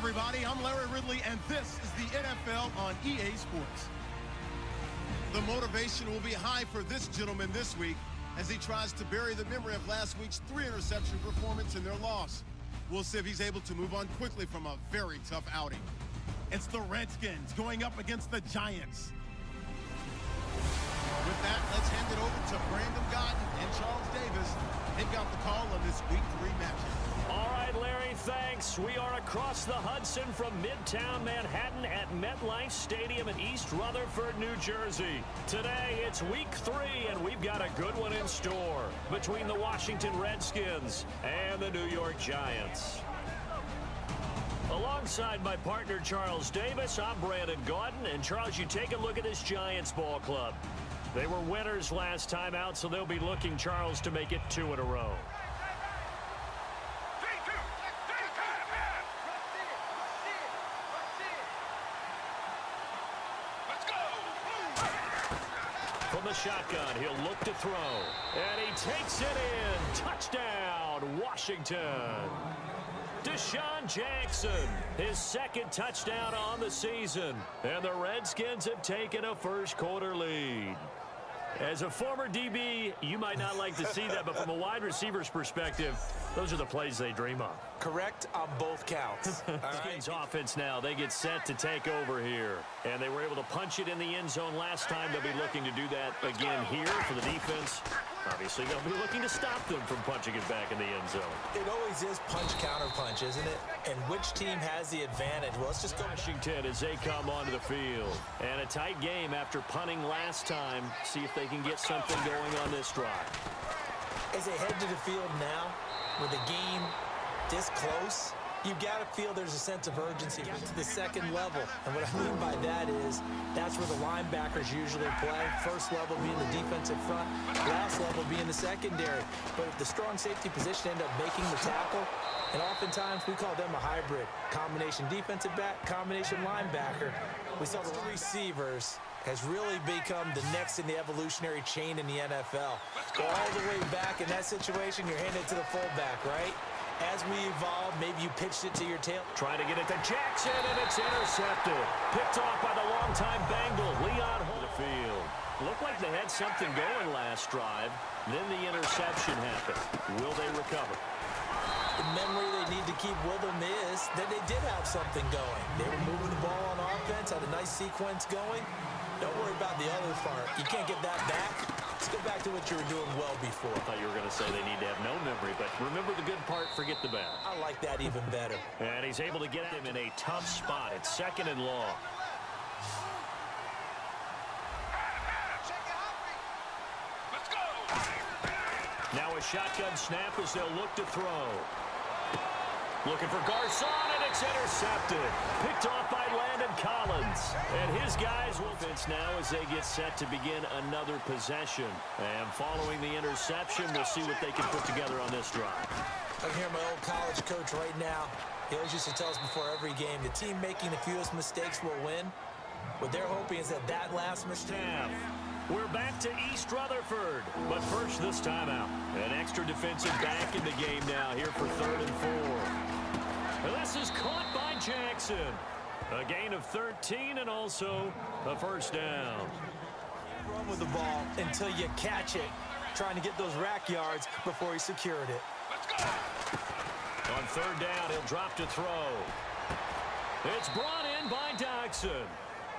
everybody. I'm Larry Ridley, and this is the NFL on EA Sports. The motivation will be high for this gentleman this week as he tries to bury the memory of last week's 3-interception performance in their loss. We'll see if he's able to move on quickly from a very tough outing. It's the Redskins going up against the Giants. With that, let's hand it over to Brandon Godden and Charles Davis. They've got the call on this Week 3 matchup. All right, Larry, thanks. We are across the Hudson from Midtown Manhattan at MetLife Stadium in East Rutherford, New Jersey. Today, it's Week 3, and we've got a good one in store between the Washington Redskins and the New York Giants. Alongside my partner, Charles Davis, I'm Brandon Gaudin. And, Charles, you take a look at this Giants ball club. They were winners last time out, so they'll be looking, Charles, to make it 2 in a row. From the shotgun, he'll look to throw. And he takes it in. Touchdown, Washington. Deshaun Jackson, his second touchdown on the season. And the Redskins have taken a first-quarter lead. As a former DB, you might not like to see that, but from a wide receiver's perspective, those are the plays they dream of. Correct on both counts. Redskins offense now, they get set to take over here. And they were able to punch it in the end zone last time. They'll be looking to do that again here for the defense. Obviously, they'll be looking to stop them from punching it back in the end zone. It always is punch-counter-punch, isn't it? And which team has the advantage? Well, let's just go. Washington as they come onto the field. And a tight game after punting last time. See if they can get something going on this drive. As they head to the field now, with the game this close, you've got to feel there's a sense of urgency to the second level. And what I mean by that is that's where the linebackers usually play. First level being the defensive front, last level being the secondary. But if the strong safety position end up making the tackle, and oftentimes we call them a hybrid. Combination defensive back, combination linebacker. We saw the receivers has really become the next in the evolutionary chain in the NFL. Go all the way back in that situation, you're handed to the fullback, right? As we evolve, maybe you pitched it to your tail. Trying to get it to Jackson, and it's intercepted. Picked off by the longtime Bengal, Leon Holmes. The field. Looked like they had something going last drive. Then the interception happened. Will they recover? The memory they need to keep with them is that they did have something going. They were moving the ball on offense, had a nice sequence going. Don't worry about the other part. You can't get that back. Let's go back to what you were doing well before. I thought you were going to say they need to have no memory, but remember the good part, forget the bad. I like that even better. And he's able to get him in a tough spot. It's 2nd and long. Let's go. Now a shotgun snap as they'll look to throw. Looking for Garcon, and it's intercepted. Picked off by Landon Collins. And his guys will fence now as they get set to begin another possession. And following the interception, we'll see what they can put together on this drive. I can hear my old college coach right now. He always used to tell us before every game, the team making the fewest mistakes will win. What they're hoping is that last mistake. We're back to East Rutherford. But first, this time out. An extra defensive back in the game now here for 3rd and 4. This is caught by Jackson. A gain of 13 and also a first down. Run with the ball until you catch it. Trying to get those rack yards before he secured it. Let's go. On 3rd down, he'll drop to throw. It's brought in by Dodson.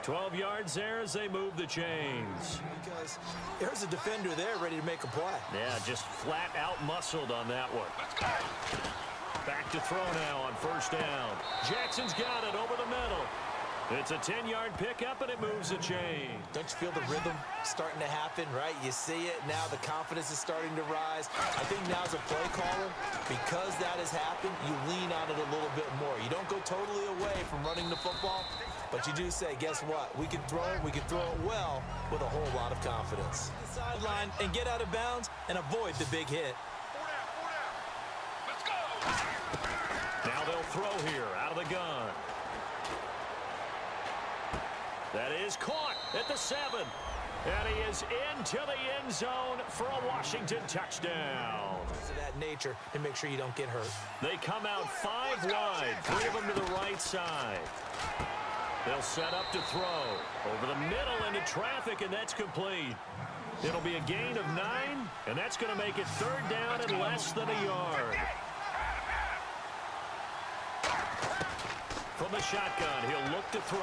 12 yards there as they move the chains. Because there's a defender there ready to make a play. Yeah, just flat out muscled on that one. Let's go. Back to throw now on 1st down. Jackson's got it over the middle. It's a 10-yard pickup, and it moves the chain. Don't you feel the rhythm starting to happen, right? You see it. Now the confidence is starting to rise. I think now as a play caller, because that has happened, you lean on it a little bit more. You don't go totally away from running the football, but you do say, guess what? We can throw it well with a whole lot of confidence. Sideline and get out of bounds and avoid the big hit. Let's go. Now they'll throw here out of the gun. That is caught at the 7. And he is into the end zone for a Washington touchdown. Of that nature, and make sure you don't get hurt. They come out 5 wide, 3 of them to the right side. They'll set up to throw. Over the middle into traffic, and that's complete. It'll be a gain of 9, and that's going to make it 3rd down and less than a yard. From the shotgun, he'll look to throw.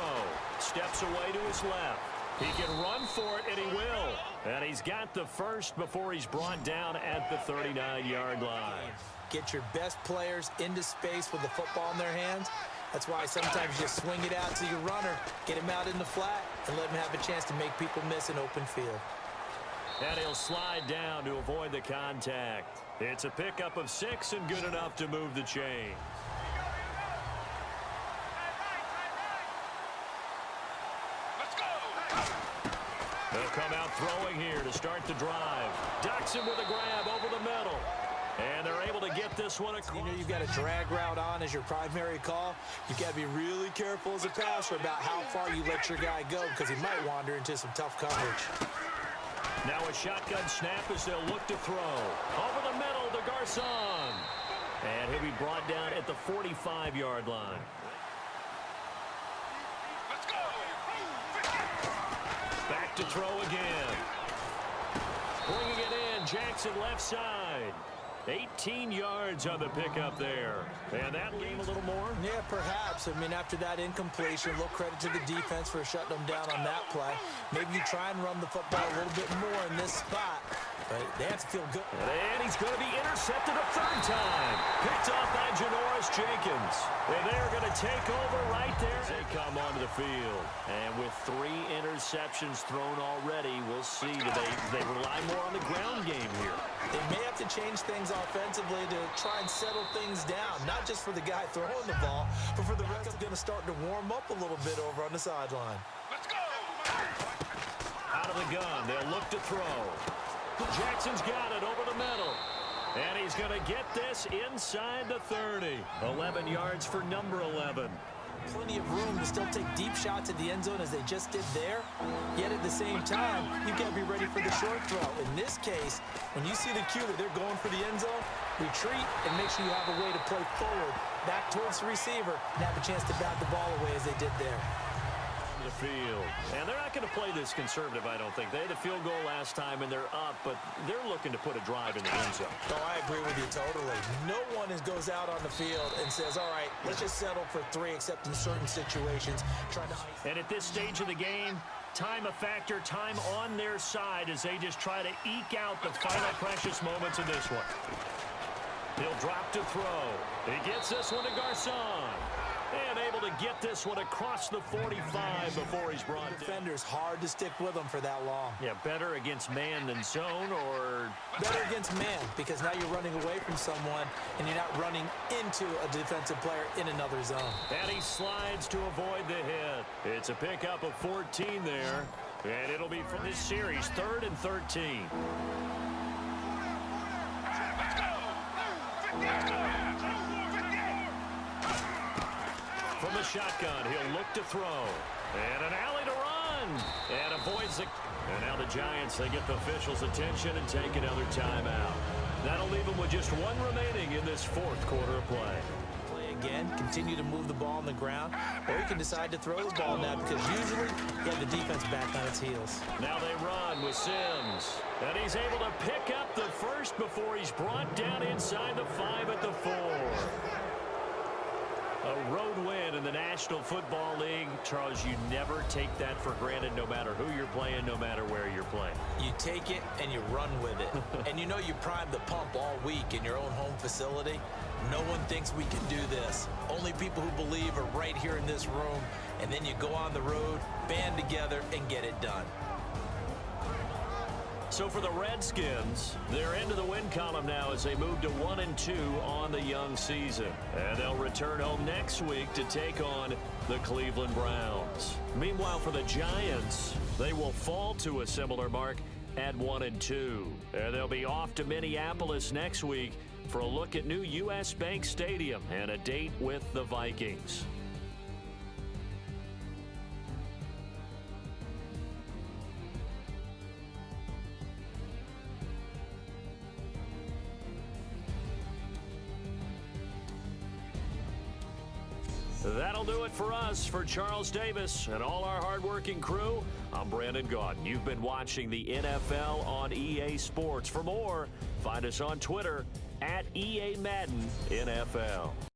Steps away to his left. He can run for it, and he will. And he's got the first before he's brought down at the 39-yard line. Get your best players into space with the football in their hands. That's why sometimes you just swing it out to your runner, get him out in the flat, and let him have a chance to make people miss an open field. And he'll slide down to avoid the contact. It's a pickup of 6 and good enough to move the chain. They'll come out throwing here to start the drive. Ducks him with a grab over the middle. And they're able to get this one across. You know you've got a drag route on as your primary call. You've got to be really careful as a passer about how far you let your guy go because he might wander into some tough coverage. Now a shotgun snap as they'll look to throw. Over the middle to Garcon. And he'll be brought down at the 45-yard line. Back to throw again. Bringing it in, Jackson left side. 18 yards on the pickup there. And that leave a little more? Yeah, perhaps. I mean, after that incompletion, a little credit to the defense for shutting them down on that play. Maybe you try and run the football a little bit more in this spot. But they have to feel good. And he's going to be intercepted a 3rd time. Picked off by Janoris Jenkins. And they're going to take over right there. They come onto the field. And with 3 interceptions thrown already, we'll see that they rely more on the ground game here. They may have to change things offensively to try and settle things down. Not just for the guy throwing the ball, but for the rest of going to start to warm up a little bit over on the sideline. Let's go! Out of the gun, they'll look to throw. Jackson's got it over the middle. And he's going to get this inside the 30. 11 yards for number 11. Plenty of room to still take deep shots at the end zone as they just did there. Yet at the same time, you've got to be ready for the short throw. In this case, when you see the cue that they're going for the end zone, retreat and make sure you have a way to play forward, back towards the receiver, and have a chance to bat the ball away as they did there. The field. And they're not going to play this conservative, I don't think. They had a field goal last time, and they're up, but they're looking to put a drive in the end zone. Oh, I agree with you totally. No one goes out on the field and says, all right, let's just settle for 3, except in certain situations. And at this stage of the game, time a factor, time on their side as they just try to eke out the final precious moments of this one. He'll drop to throw. He gets this one to Garcon. And able to get this one across the 45 before he's brought down. Defender's hard to stick with them for that long. Yeah, better against man than zone, or better against man, because now you're running away from someone and you're not running into a defensive player in another zone. And he slides to avoid the hit. It's a pickup of 14 there, and it'll be from this series, 3rd and 13. From the shotgun, he'll look to throw. And an alley to run. And avoids the... And now the Giants, they get the officials' attention and take another timeout. That'll leave them with just 1 remaining in this 4th quarter of play. Play again, continue to move the ball on the ground, or you can decide to throw the ball now because usually you have the defense back on its heels. Now they run with Sims. And he's able to pick up the first before he's brought down inside the 5 at the 4. A road win in the National Football League. Charles, you never take that for granted no matter who you're playing, no matter where you're playing. You take it and you run with it. And you know you primed the pump all week in your own home facility. No one thinks we can do this. Only people who believe are right here in this room. And then you go on the road, band together, and get it done. So for the Redskins, they're into the win column now as they move to 1-2 on the young season. And they'll return home next week to take on the Cleveland Browns. Meanwhile, for the Giants, they will fall to a similar mark at 1-2. And they'll be off to Minneapolis next week for a look at new U.S. Bank Stadium and a date with the Vikings. That'll do it for us. For Charles Davis and all our hardworking crew, I'm Brandon Gaudin. You've been watching the NFL on EA Sports. For more, find us on Twitter @EA Madden NFL.